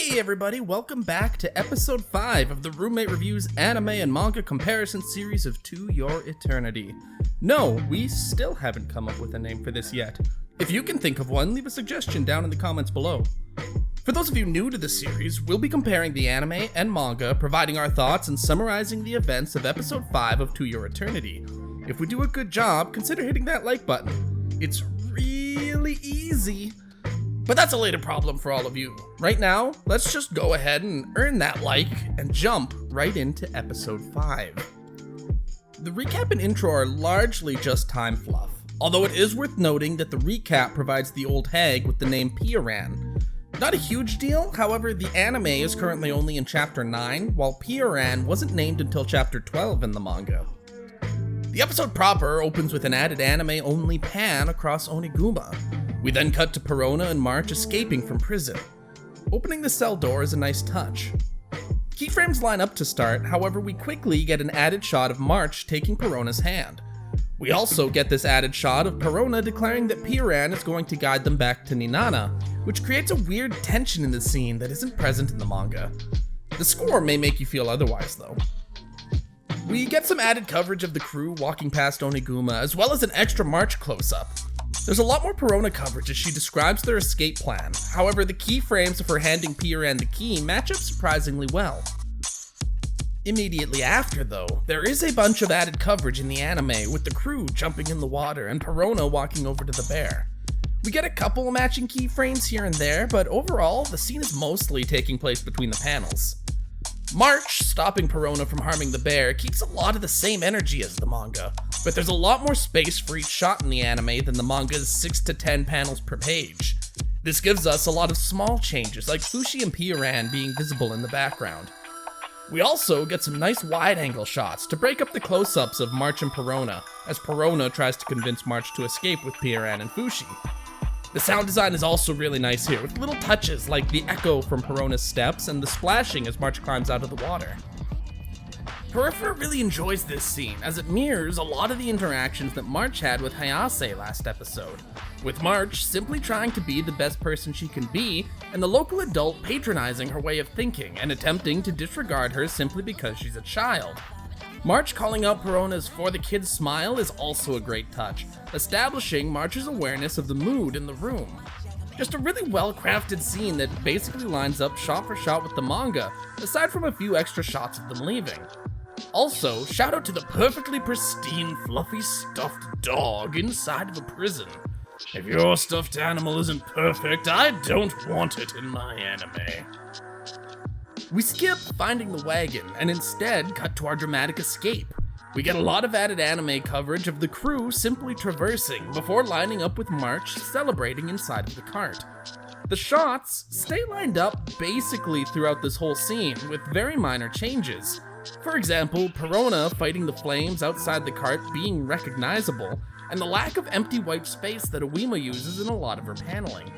Hey everybody, welcome back to episode 5 of the Roommate Reviews anime and manga comparison series of To Your Eternity. No, we still haven't come up with a name for this yet. If you can think of one, leave a suggestion down in the comments below. For those of you new to the series, we'll be comparing the anime and manga, providing our thoughts and summarizing the events of episode 5 of To Your Eternity. If we do a good job, consider hitting that like button. It's really easy. But that's a later problem for all of you. Right now, let's just go ahead and earn that like and jump right into episode 5. The recap and intro are largely just time fluff, although it is worth noting that the recap provides the old hag with the name Pioran. Not a huge deal, however, the anime is currently only in chapter 9, while Pioran wasn't named until chapter 12 in the manga. The episode proper opens with an added anime-only pan across Oniguma. We then cut to Perona and March escaping from prison. Opening the cell door is a nice touch. Keyframes line up to start, however we quickly get an added shot of March taking Perona's hand. We also get this added shot of Perona declaring that Pioran is going to guide them back to Ninana, which creates a weird tension in the scene that isn't present in the manga. The score may make you feel otherwise though. We get some added coverage of the crew walking past Oniguma, as well as an extra March close-up. There's a lot more Perona coverage as she describes their escape plan, however the keyframes of her handing Pioran the key match up surprisingly well. Immediately after though, there is a bunch of added coverage in the anime with the crew jumping in the water and Perona walking over to the bear. We get a couple matching keyframes here and there, but overall the scene is mostly taking place between the panels. March, stopping Perona from harming the bear, keeps a lot of the same energy as the manga, but there's a lot more space for each shot in the anime than the manga's 6 to 10 panels per page. This gives us a lot of small changes, like Fushi and Pioran being visible in the background. We also get some nice wide-angle shots to break up the close-ups of March and Perona, as Perona tries to convince March to escape with Pioran and Fushi. The sound design is also really nice here, with little touches like the echo from Perona's steps and the splashing as March climbs out of the water. Peripher really enjoys this scene, as it mirrors a lot of the interactions that March had with Hayase last episode, with March simply trying to be the best person she can be, and the local adult patronizing her way of thinking and attempting to disregard her simply because she's a child. March calling out Perona's "for the kids" smile is also a great touch, establishing March's awareness of the mood in the room. Just a really well-crafted scene that basically lines up shot for shot with the manga, aside from a few extra shots of them leaving. Also, shout out to the perfectly pristine, fluffy, stuffed dog inside of a prison. If your stuffed animal isn't perfect, I don't want it in my anime. We skip finding the wagon and instead cut to our dramatic escape. We get a lot of added anime coverage of the crew simply traversing before lining up with March celebrating inside of the cart. The shots stay lined up basically throughout this whole scene with very minor changes. For example, Perona fighting the flames outside the cart being recognizable, and the lack of empty white space that Uema uses in a lot of her paneling.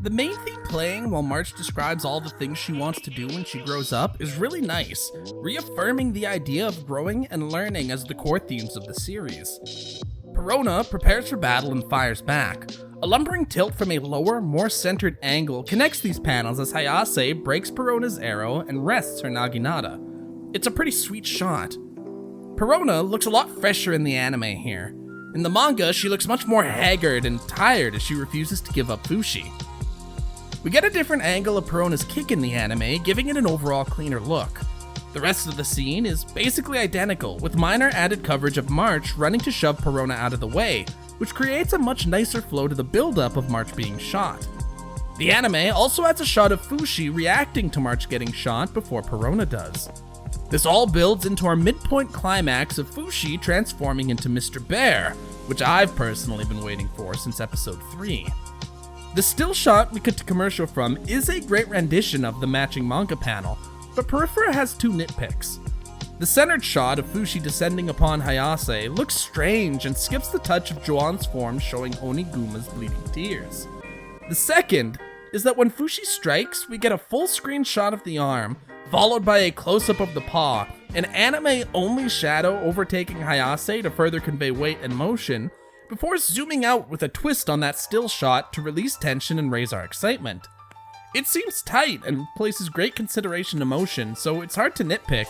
The main theme playing while March describes all the things she wants to do when she grows up is really nice, reaffirming the idea of growing and learning as the core themes of the series. Perona prepares for battle and fires back. A lumbering tilt from a lower, more centered angle connects these panels as Hayase breaks Perona's arrow and rests her naginata. It's a pretty sweet shot. Perona looks a lot fresher in the anime here. In the manga, she looks much more haggard and tired as she refuses to give up Fushi. We get a different angle of Perona's kick in the anime, giving it an overall cleaner look. The rest of the scene is basically identical, with minor added coverage of March running to shove Perona out of the way, which creates a much nicer flow to the build-up of March being shot. The anime also adds a shot of Fushi reacting to March getting shot before Perona does. This all builds into our midpoint climax of Fushi transforming into Mr. Bear, which I've personally been waiting for since episode 3. The still shot we cut to commercial from is a great rendition of the matching manga panel, but Periphery has two nitpicks. The centered shot of Fushi descending upon Hayase looks strange and skips the touch of Joan's form showing Oniguma's bleeding tears. The second is that when Fushi strikes, we get a full screen shot of the arm, followed by a close-up of the paw, an anime-only shadow overtaking Hayase to further convey weight and motion, before zooming out with a twist on that still shot to release tension and raise our excitement. It seems tight and places great consideration to motion, so it's hard to nitpick,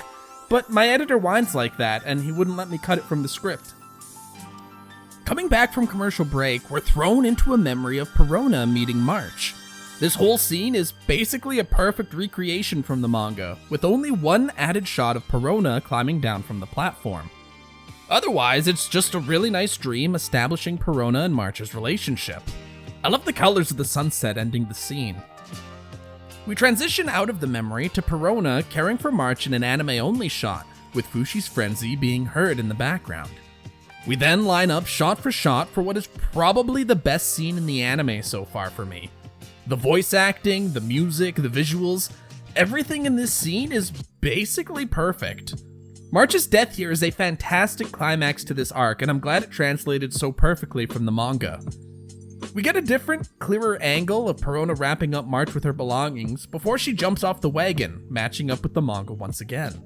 but my editor whines like that and he wouldn't let me cut it from the script. Coming back from commercial break, we're thrown into a memory of Perona meeting March. This whole scene is basically a perfect recreation from the manga, with only one added shot of Perona climbing down from the platform. Otherwise, it's just a really nice dream establishing Perona and March's relationship. I love the colors of the sunset ending the scene. We transition out of the memory to Perona caring for March in an anime-only shot, with Fushi's frenzy being heard in the background. We then line up shot for what is probably the best scene in the anime so far for me. The voice acting, the music, the visuals, everything in this scene is basically perfect. March's death here is a fantastic climax to this arc, and I'm glad it translated so perfectly from the manga. We get a different, clearer angle of Perona wrapping up March with her belongings before she jumps off the wagon, matching up with the manga once again.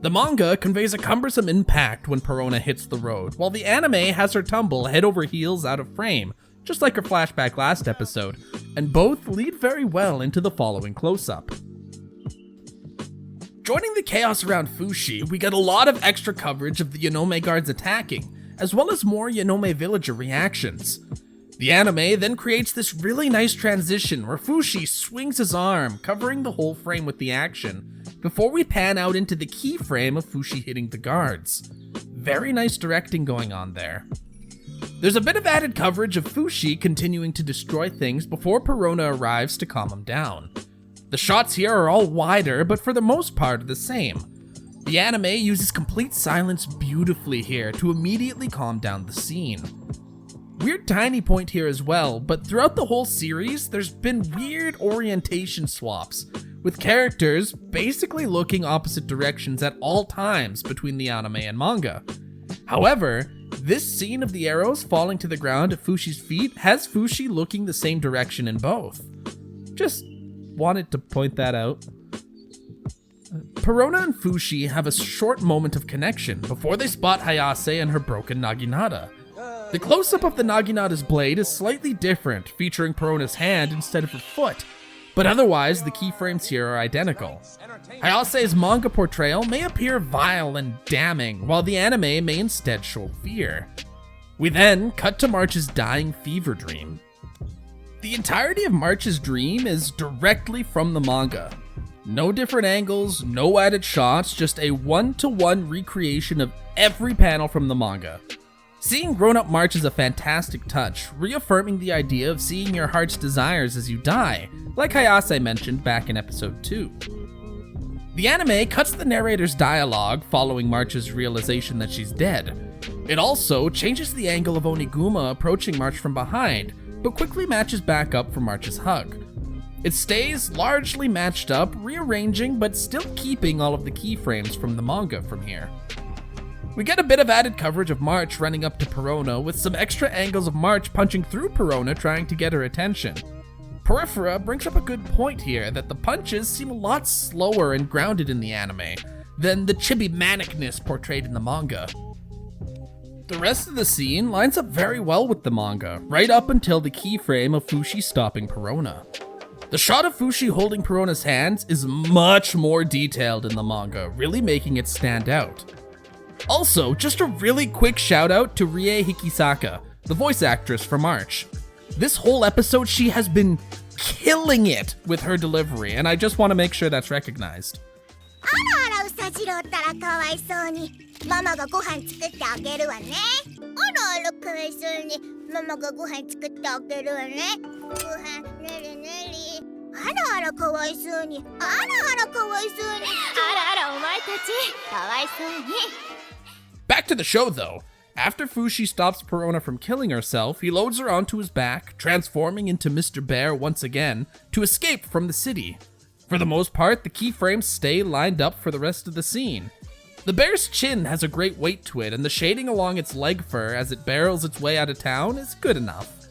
The manga conveys a cumbersome impact when Perona hits the road, while the anime has her tumble head over heels out of frame, just like her flashback last episode, and both lead very well into the following close-up. Joining the chaos around Fushi, we get a lot of extra coverage of the Yanome guards attacking, as well as more Yanome villager reactions. The anime then creates this really nice transition where Fushi swings his arm, covering the whole frame with the action, before we pan out into the keyframe of Fushi hitting the guards. Very nice directing going on there. There's a bit of added coverage of Fushi continuing to destroy things before Perona arrives to calm him down. The shots here are all wider, but for the most part are the same. The anime uses complete silence beautifully here to immediately calm down the scene. Weird tiny point here as well, but throughout the whole series, there's been weird orientation swaps, with characters basically looking opposite directions at all times between the anime and manga. However, this scene of the arrows falling to the ground at Fushi's feet has Fushi looking the same direction in both. Just wanted to point that out. Perona and Fushi have a short moment of connection before they spot Hayase and her broken Naginata. The close-up of the Naginata's blade is slightly different, featuring Perona's hand instead of her foot, but otherwise the keyframes here are identical. Hayase's manga portrayal may appear vile and damning, while the anime may instead show fear. We then cut to March's dying fever dream. The entirety of March's dream is directly from the manga. No different angles, no added shots, just a one-to-one recreation of every panel from the manga. Seeing grown-up March is a fantastic touch, reaffirming the idea of seeing your heart's desires as you die, like Hayase mentioned back in episode 2. The anime cuts the narrator's dialogue following March's realization that she's dead. It also changes the angle of Oniguma approaching March from behind, but quickly matches back up for March's hug. It stays largely matched up, rearranging but still keeping all of the keyframes from the manga from here. We get a bit of added coverage of March running up to Perona, with some extra angles of March punching through Perona trying to get her attention. Peripheral brings up a good point here that the punches seem a lot slower and grounded in the anime than the chibi manicness portrayed in the manga. The rest of the scene lines up very well with the manga, right up until the keyframe of Fushi stopping Perona. The shot of Fushi holding Perona's hands is much more detailed in the manga, really making it stand out. Also, just a really quick shout out to Rie Hikisaka, the voice actress for March. This whole episode, she has been killing it with her delivery, and I just want to make sure that's recognized. あらあらうさじろうったらかわいそうにママがご飯作ってあげるわねあらあらかわいそうにママがご飯作ってあげるわねご飯ねりねりあらあらかわいそうにあらあらかわいそうにあらあらお前たちかわいそうに Back to the show though. After Fushi stops Perona from killing herself, he loads her onto his back, transforming into Mr. Bear once again to escape from the city. For the most part, the keyframes stay lined up for the rest of the scene. The bear's chin has a great weight to it, and the shading along its leg fur as it barrels its way out of town is good enough.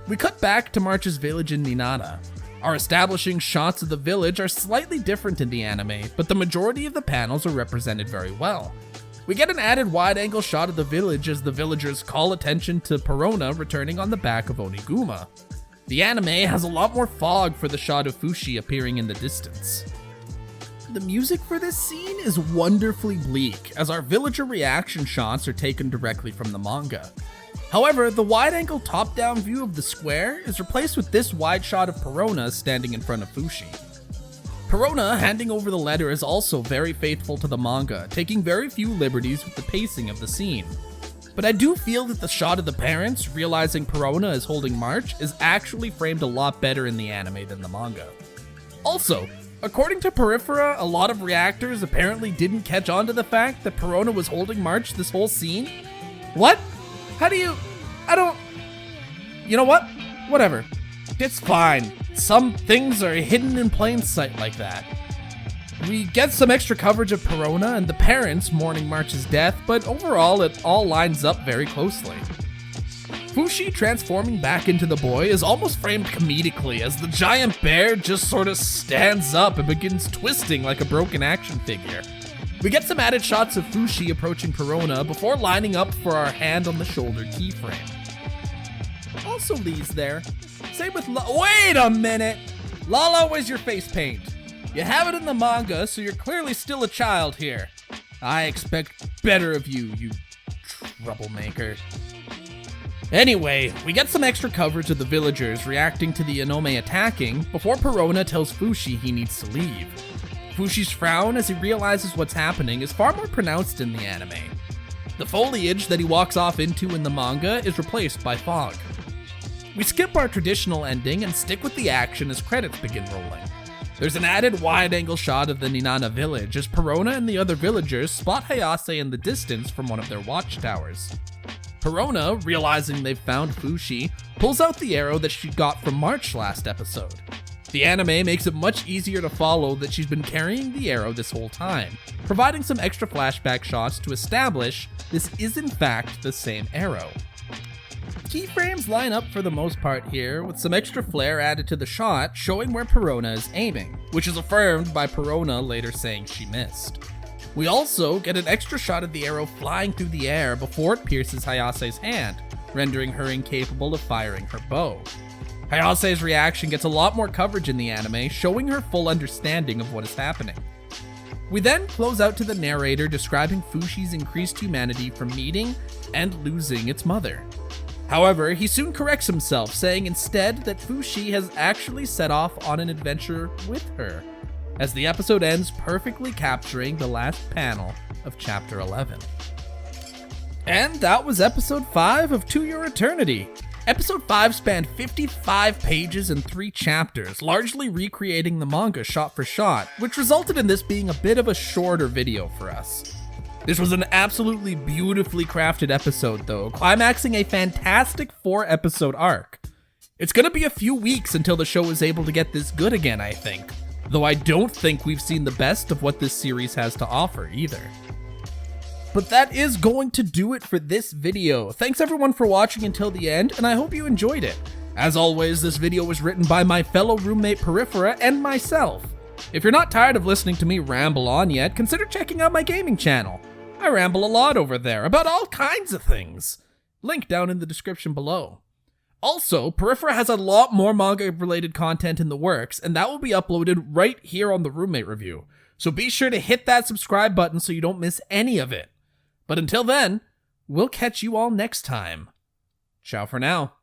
We cut back to March's village in Ninata. Our establishing shots of the village are slightly different in the anime, but the majority of the panels are represented very well. We get an added wide-angle shot of the village as the villagers call attention to Perona returning on the back of Oniguma. The anime has a lot more fog for the shot of Fushi appearing in the distance. The music for this scene is wonderfully bleak, as our villager reaction shots are taken directly from the manga. However, the wide-angle top-down view of the square is replaced with this wide shot of Perona standing in front of Fushi. Perona handing over the letter is also very faithful to the manga, taking very few liberties with the pacing of the scene. But I do feel that the shot of the parents realizing Perona is holding March is actually framed a lot better in the anime than the manga. Also, according to Peripheral, a lot of reactors apparently didn't catch on to the fact that Perona was holding March this whole scene. What? How do you... You know what? Whatever. It's fine. Some things are hidden in plain sight like that. We get some extra coverage of Perona and the parents mourning March's death, but overall it all lines up very closely. Fushi transforming back into the boy is almost framed comedically as the giant bear just sort of stands up and begins twisting like a broken action figure. We get some added shots of Fushi approaching Perona before lining up for our hand on the shoulder keyframe. Also Lee's there. Same with wait a minute! Lala, where's your face paint? You have it in the manga, so you're clearly still a child here. I expect better of you, you troublemaker. Anyway, we get some extra coverage of the villagers reacting to the Inome attacking before Perona tells Fushi he needs to leave. Fushi's frown as he realizes what's happening is far more pronounced in the anime. The foliage that he walks off into in the manga is replaced by fog. We skip our traditional ending and stick with the action as credits begin rolling. There's an added wide-angle shot of the Ninana village as Perona and the other villagers spot Hayase in the distance from one of their watchtowers. Perona, realizing they've found Fushi, pulls out the arrow that she got from March last episode. The anime makes it much easier to follow that she's been carrying the arrow this whole time, providing some extra flashback shots to establish this is in fact the same arrow. Keyframes line up for the most part here, with some extra flair added to the shot showing where Perona is aiming, which is affirmed by Perona later saying she missed. We also get an extra shot of the arrow flying through the air before it pierces Hayase's hand, rendering her incapable of firing her bow. Hayase's reaction gets a lot more coverage in the anime, showing her full understanding of what is happening. We then close out to the narrator describing Fushi's increased humanity from meeting and losing its mother. However, he soon corrects himself, saying instead that Fushi has actually set off on an adventure with her, as the episode ends perfectly capturing the last panel of Chapter 11. And that was Episode 5 of To Your Eternity. Episode 5 spanned 55 pages and 3 chapters, largely recreating the manga shot for shot, which resulted in this being a bit of a shorter video for us. This was an absolutely beautifully crafted episode though, climaxing a fantastic 4-episode arc. It's gonna be a few weeks until the show is able to get this good again, I think, though I don't think we've seen the best of what this series has to offer either. But that is going to do it for this video. Thanks everyone for watching until the end, and I hope you enjoyed it. As always, this video was written by my fellow roommate Peripheral and myself. If you're not tired of listening to me ramble on yet, consider checking out my gaming channel. I ramble a lot over there, about all kinds of things. Link down in the description below. Also, Peripheral has a lot more manga-related content in the works, and that will be uploaded right here on the Roommate Review. So be sure to hit that subscribe button so you don't miss any of it. But until then, we'll catch you all next time. Ciao for now.